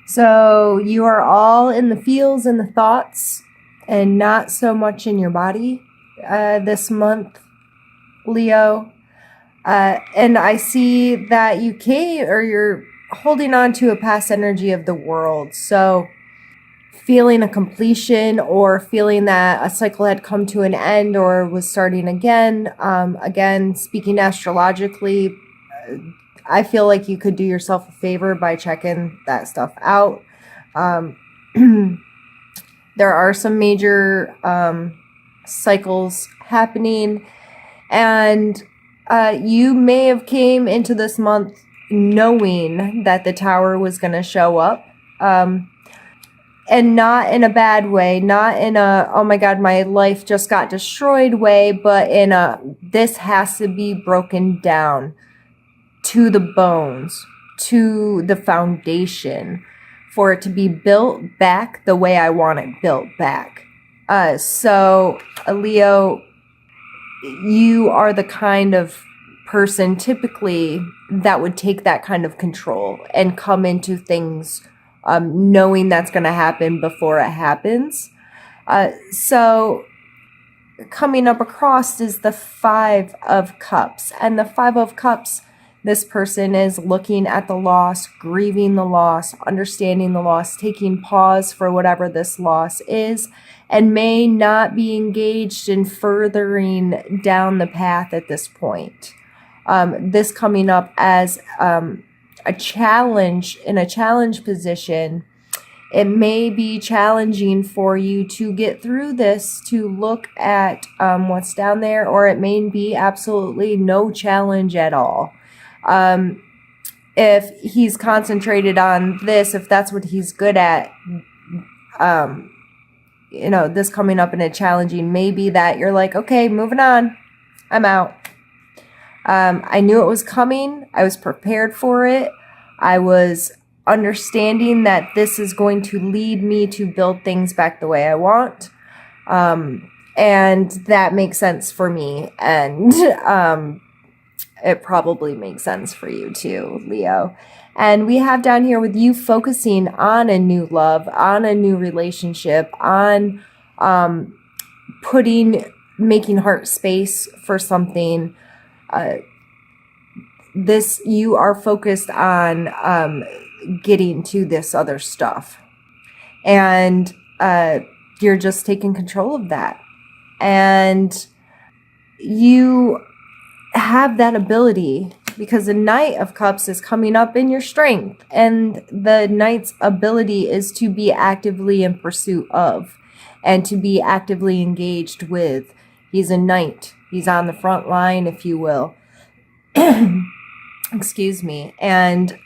So you are all in the feels and the thoughts and not so much in your body this month, Leo. And I see that you're holding on to a past energy of the world. So feeling a completion or feeling that a cycle had come to an end or was starting again. Again, speaking astrologically, I feel like you could do yourself a favor by checking that stuff out. There are some major cycles happening, and you may have came into this month knowing that the tower was going to show up. And not in a bad way, not in a, oh my God, my life just got destroyed way, but in a, this has to be broken down to the bones, to the foundation, for it to be built back the way I want it built back. So, Leo, you are the kind of person typically that would take that kind of control and come into things knowing that's going to happen before it happens. So coming up across is the Five of Cups. And the Five of Cups, this person is looking at the loss, grieving the loss, understanding the loss, taking pause for whatever this loss is, and may not be engaged in furthering down the path at this point. This coming up as a challenge, in a challenge position. It may be challenging for you to get through this, to look at what's down there, or it may be absolutely no challenge at all. If he's concentrated on this, if that's what he's good at, this coming up in a challenging, maybe that you're like, okay, moving on, I'm out. I knew it was coming. I was prepared for it. I was understanding that this is going to lead me to build things back the way I want. And that makes sense for me. And it probably makes sense for you too, Leo. And we have down here with you focusing on a new love, on a new relationship, on making heart space for something. You are focused on getting to this other stuff, and you're just taking control of that, and you have that ability because the Knight of Cups is coming up in your strength, and the Knight's ability is to be actively in pursuit of and to be actively engaged with. He's a knight. He's on the front line, if you will. Excuse me. And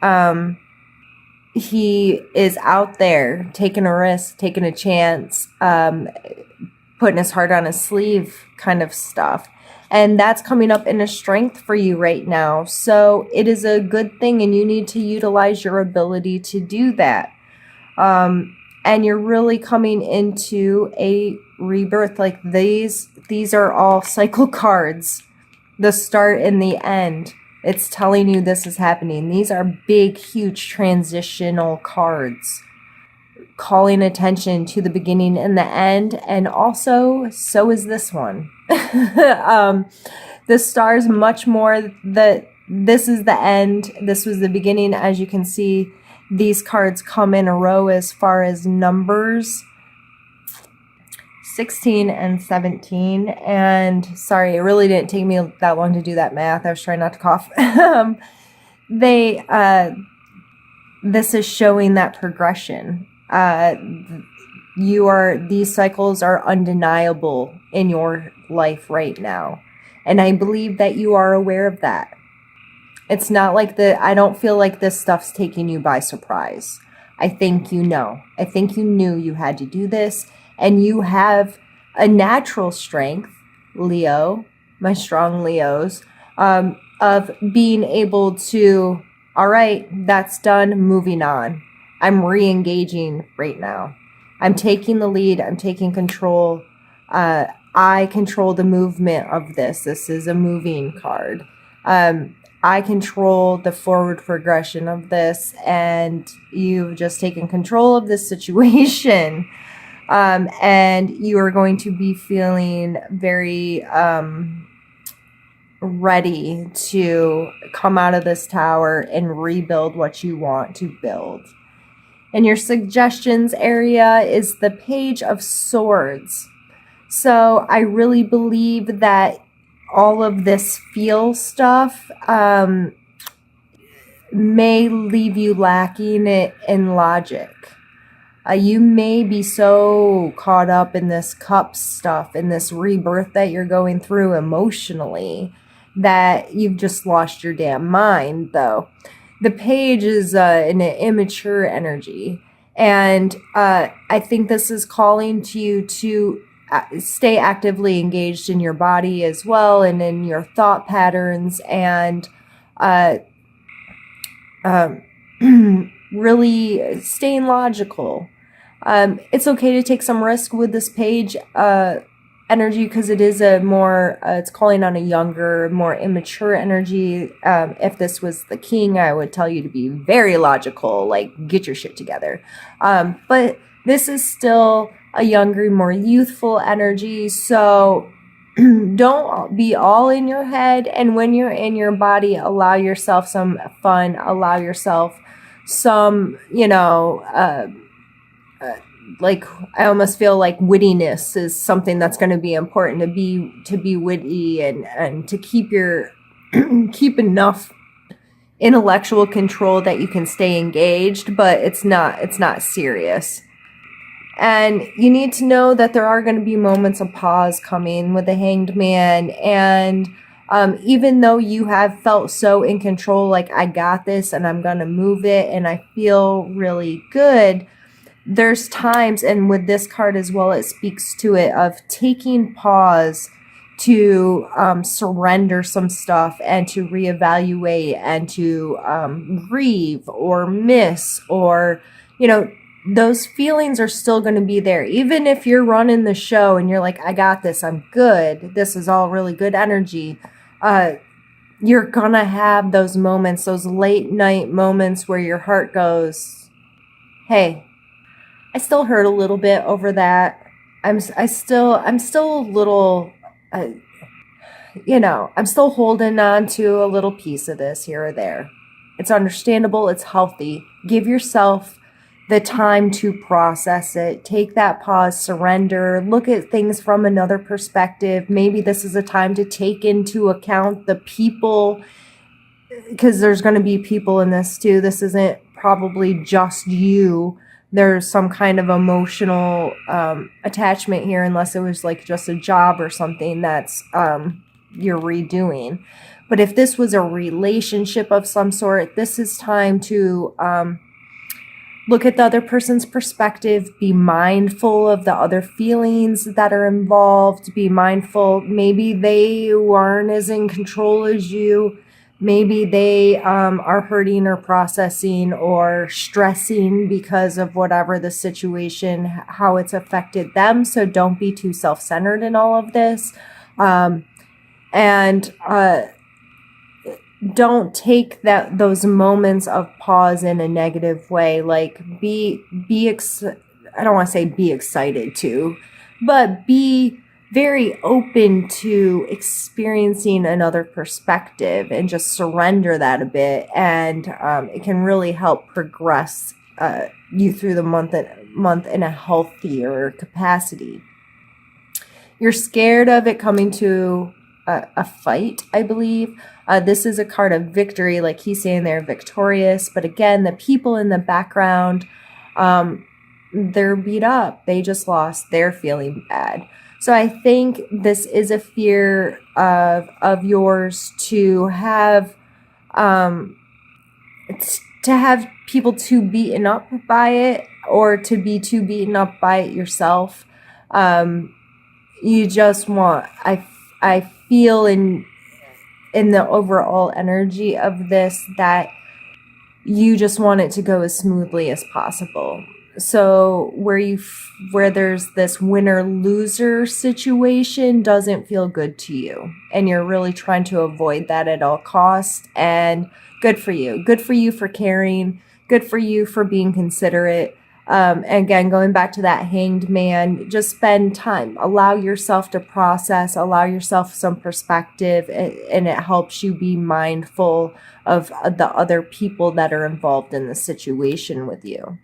he is out there taking a risk, taking a chance, putting his heart on his sleeve kind of stuff. And that's coming up in a strength for you right now. So it is a good thing, and you need to utilize your ability to do that. And you're really coming into a rebirth. Like these are all cycle cards, the start and the end. It's telling you this is happening. These are big, huge transitional cards, calling attention to the beginning and the end. And also, so is this one. The stars much more that this is the end. This was the beginning. As you can see, these cards come in a row as far as numbers. 16 and 17. And sorry, it really didn't take me that long to do that math. I was trying not to cough. This is showing that progression. These cycles are undeniable in your life right now. And I believe that you are aware of that. It's not like I don't feel like this stuff's taking you by surprise. I think you know. I think you knew you had to do this. And you have a natural strength, Leo, my strong Leos, of being able to, all right, that's done, moving on. I'm re-engaging right now. I'm taking the lead. I'm taking control. I control the movement of this. This is a moving card. I control the forward progression of this, and you've just taken control of this situation. And you are going to be feeling very ready to come out of this tower and rebuild what you want to build. And your suggestions area is the Page of Swords. So I really believe that all of this feel stuff may leave you lacking in logic. You may be so caught up in this cup stuff, in this rebirth that you're going through emotionally, that you've just lost your damn mind, though. The page is an immature energy. And I think this is calling to you to stay actively engaged in your body as well, and in your thought patterns, and really staying logical. It's okay to take some risk with this page energy, because it is a more, it's calling on a younger, more immature energy. If this was the king, I would tell you to be very logical, like get your shit together. But this is still a younger, more youthful energy. So don't be all in your head. And when you're in your body, allow yourself some fun, allow yourself some, like, I almost feel like wittiness is something that's going to be important, to be witty, and to keep your keep enough intellectual control that you can stay engaged, but it's not serious. And you need to know that there are going to be moments of pause coming with the Hanged Man. And even though you have felt so in control, like I got this and I'm going to move it and I feel really good, there's times, and with this card as well, it speaks to it, of taking pause to surrender some stuff and to reevaluate and to grieve or miss, or, those feelings are still going to be there. Even if you're running the show and you're like, I got this, I'm good, this is all really good energy, you're going to have those moments, those late night moments where your heart goes, hey, I still hurt a little bit over that. I'm still a little, I'm still holding on to a little piece of this here or there. It's understandable. It's healthy. Give yourself the time to process it. Take that pause, surrender, look at things from another perspective. Maybe this is a time to take into account the people, because there's going to be people in this too. This isn't probably just you. There's some kind of emotional attachment here, unless it was like just a job or something that's you're redoing. But if this was a relationship of some sort, this is time to look at the other person's perspective, be mindful of the other feelings that are involved, be mindful. Maybe they weren't as in control as you. Maybe they are hurting or processing or stressing because of whatever the situation, how it's affected them. So don't be too self-centered in all of this. And don't take those moments of pause in a negative way. Like I don't want to say be excited to, but be very open to experiencing another perspective, and just surrender that a bit. And it can really help progress you through the month in a healthier capacity. You're scared of it coming to a fight, I believe. This is a card of victory, like he's saying they're victorious. But again, the people in the background, they're beat up. They just lost. They're feeling bad. So I think this is a fear of yours, to have people too beaten up by it, or to be too beaten up by it yourself. You just want, I feel in the overall energy of this, that you just want it to go as smoothly as possible. So where there's this winner-loser situation doesn't feel good to you. And you're really trying to avoid that at all costs. And good for you. Good for you for caring. Good for you for being considerate. Again, going back to that Hanged Man, just spend time. Allow yourself to process. Allow yourself some perspective. And it helps you be mindful of the other people that are involved in the situation with you.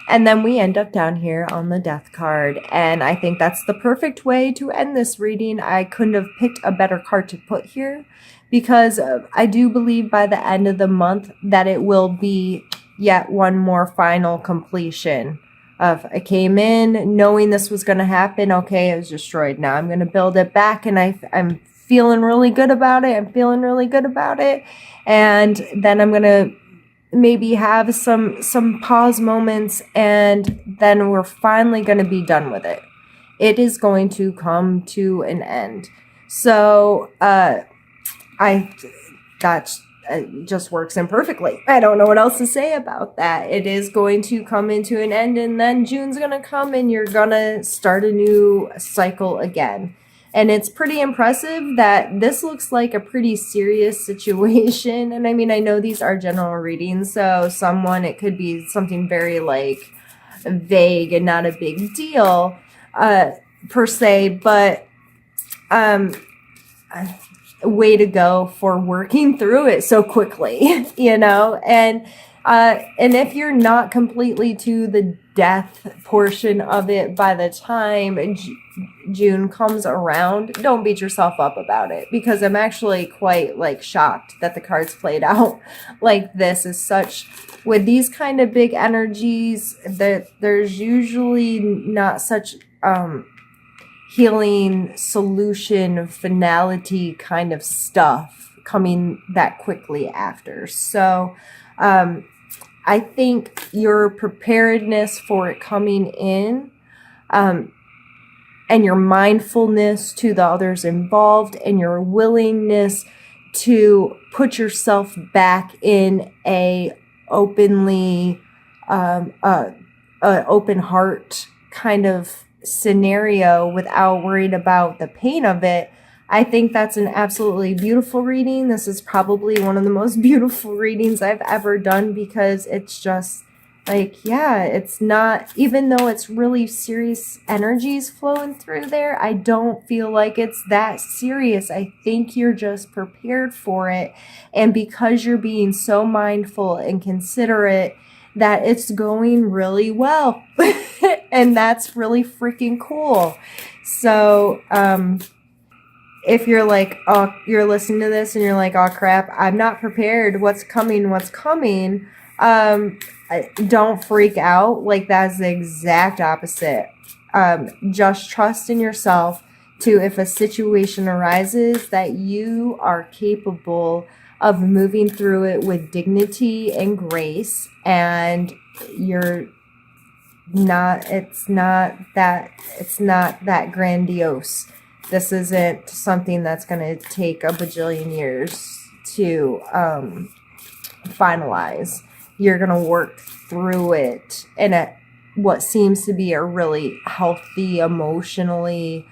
And then we end up down here on the Death card. And I think that's the perfect way to end this reading. I couldn't have picked a better card to put here because I do believe by the end of the month that it will be yet one more final completion of I came in knowing this was going to happen. Okay, it was destroyed. Now I'm going to build it back and I'm feeling really good about it. I'm feeling really good about it. And then I'm going to maybe have some pause moments, and then we're finally going to be done with it. It is going to come to an end. So that just works in perfectly. I don't know what else to say about that. It is going to come into an end, and then June's going to come and you're going to start a new cycle again. And it's pretty impressive that this looks like a pretty serious situation. And I mean, I know these are general readings, so it could be something very like vague and not a big deal per se, but way to go for working through it so quickly, you know? And if you're not completely to the death portion of it by the time June comes around, don't beat yourself up about it, because I'm actually quite like shocked that the cards played out like this. Is such with these kind of big energies that there's usually not such healing solution finality kind of stuff coming that quickly after. So I think your preparedness for it coming in, and your mindfulness to the others involved, and your willingness to put yourself back in a openly, open heart kind of scenario without worried about the pain of it. I think that's an absolutely beautiful reading. This is probably one of the most beautiful readings I've ever done, because it's just like, yeah, it's not, even though it's really serious energies flowing through there, I don't feel like it's that serious. I think you're just prepared for it. And because you're being so mindful and considerate, that it's going really well. And that's really freaking cool. So, if you're like, oh, you're listening to this and you're like, oh crap, I'm not prepared. What's coming? Don't freak out. Like, that's the exact opposite. Just trust in yourself to, if a situation arises, that you are capable of moving through it with dignity and grace, and it's not that grandiose. This isn't something that's going to take a bajillion years to finalize. You're going to work through it in what seems to be a really healthy, emotionally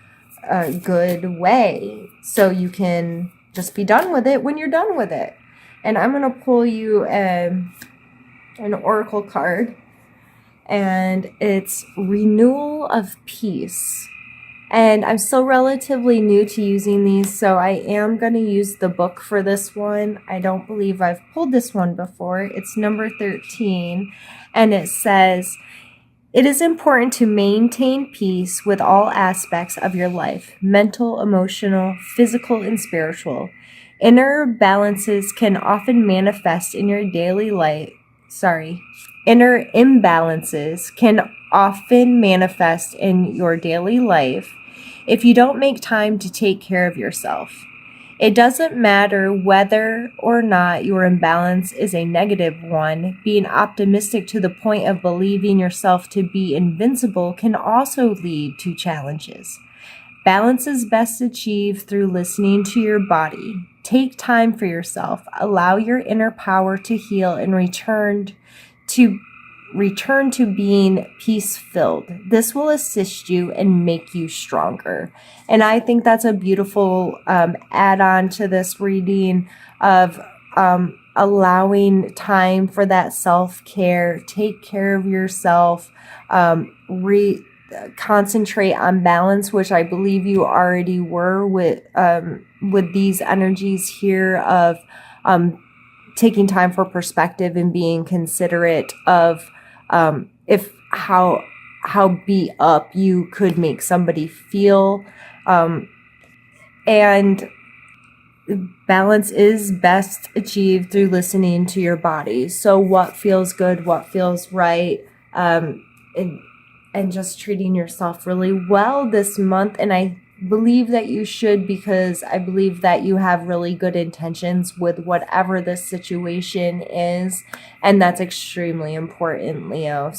good way. So you can just be done with it when you're done with it. And I'm going to pull you an oracle card. And it's Renewal of Peace. And I'm still relatively new to using these, so I am going to use the book for this one. I don't believe I've pulled this one before. It's number 13, and it says, "It is important to maintain peace with all aspects of your life, mental, emotional, physical, and spiritual. Inner balances can often manifest in your daily life. Inner imbalances can often manifest in your daily life if you don't make time to take care of yourself. It doesn't matter whether or not your imbalance is a negative one. Being optimistic to the point of believing yourself to be invincible can also lead to challenges. Balance is best achieved through listening to your body. Take time for yourself. Allow your inner power to heal and return to return to being peace-filled. This will assist you and make you stronger. And I think that's a beautiful add-on to this reading of allowing time for that self-care. Take care of yourself. Concentrate on balance, which I believe you already were with these energies here of taking time for perspective and being considerate of if how beat up you could make somebody feel. And balance is best achieved through listening to your body. So what feels good, what feels right, and just treating yourself really well this month. And I believe that you should, because I believe that you have really good intentions with whatever this situation is. And that's extremely important, Leo.